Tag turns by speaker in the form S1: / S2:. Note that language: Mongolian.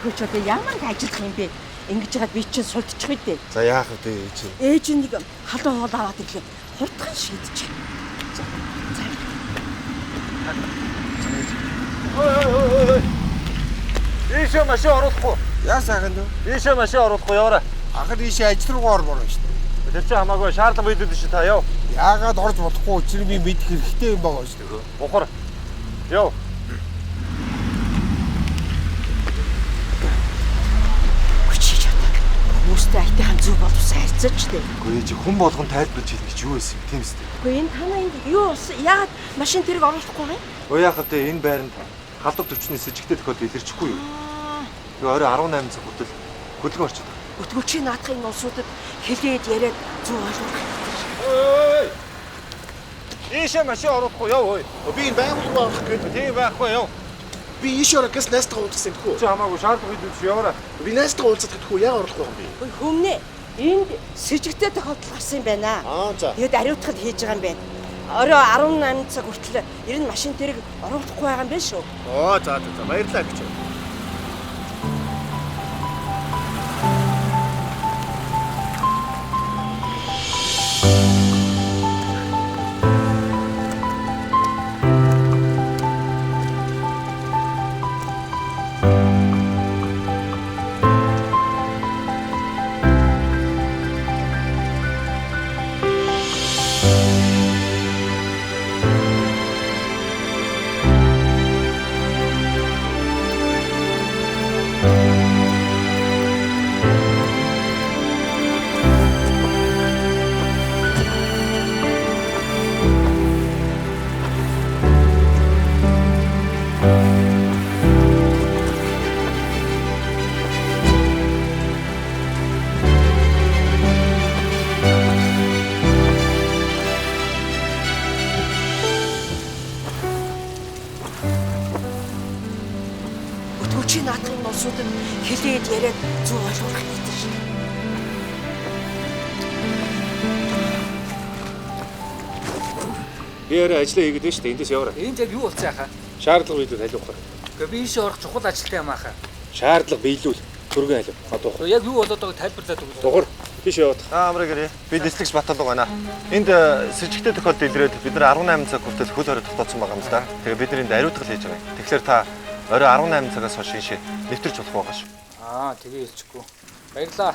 S1: Тэгэхгүй ч одоо ямар ажиллах юм бэ? Ингэж яагаад би чинь сулдчих үү дээ.
S2: За яах вэ ээж?
S1: Ээж нэг халуун хоол аваад ирлээ. Хурдхан шийдчих.
S3: Ой. Ийшээ машин оруулахгүй.
S2: Яасаа гэнэ?
S3: Ийшээ машин оруулахгүй яваарай.
S2: Ахад ийшээ ажил руугаа ормоор байна шүү дээ.
S3: Тэр чинь хамаагүй шаардлага бидэд шүү та яв.
S2: Яагаад орж болохгүй учрыг би мэдэх хэрэгтэй юм байгаа шүү дээ.
S3: Ухар. Яв.
S1: Хүчиж одоо. Хүмүүстэй айтайхан зүг боловсон харьцаач дээ.
S4: Үгүй ээж хүн болгон тайлбарж хэлнэ гэж юу байсан юм тийм үстэй.
S1: Үгүй энэ танаа энд юу болсон? Яагаад машин тэрэг оруулахгүй юм?
S4: Өө яах вэ энэ байранд халдвар төвчний сэжигтэй тохиолдол илэрчихгүй юу? Тэгээ орой 18 цаг хүртэл хөдөлгөөн орчод байгаа.
S1: Өтгөчийн наадахын улсуудад хэлээд яриад зүг ойлгох.
S3: Ой. Ийшээ машин оруулахгүй яв ой.
S2: Би энэ байгууллага авах гэдэг.
S3: Тийм байхгүй яв.
S2: Би ийшээ орох гэс найстайгаа уулзсан гэхгүй.
S3: Чи хамаагүй шаардлага бидэд шүү яваарай.
S2: Би найстайгаа уулзах гэхгүй яа оруулахгүй юм би.
S1: Ой хүмүүнээ энд сэжигтэй тохиолдол гарсан юм байна.
S2: За.
S1: Тэгээд ариутгал хийж байгаа юм байна. Орой 18 цаг хүртэл ер нь машин тэрэг оруулахгүй байгаа юм байна шүү.
S2: За баярлалаа гэж.
S1: Өтгөчийн наадахын улсуудад хэлээд яриад зүг ойлгох хэрэгтэй шүү.
S3: Би арай ажиллаа хийгээд байна шүү дээ. Эндээс яваарай.
S5: Энд яг юу болсон яхаа?
S3: Шаардлага бидэд халиухаар.
S5: Гэхдээ би ийшээ орох чухал ажилтай юм аахаа.
S3: Шаардлага биелүүл. Төргөн халив. Одоо
S5: Яг юу болоод байгааг тайлбарлаад өгөх.
S3: дугар тийш яваад.
S4: Амраг ирээ. Би дэслэгч Баталга байна. Энд сэжигтэй тохиолдол илрээд бид нар 18 цаг хүртэл хөл хорой тогтоосон байгаа юм да. Тэгээ бид нар энд ариутгал хийж байгаа. Тэгэхээр та орой 18 цагаас хойш ийшээ нэвтэрч болох байгаа шүү.
S5: Тэгээ хэлчихгүй. Баярлаа.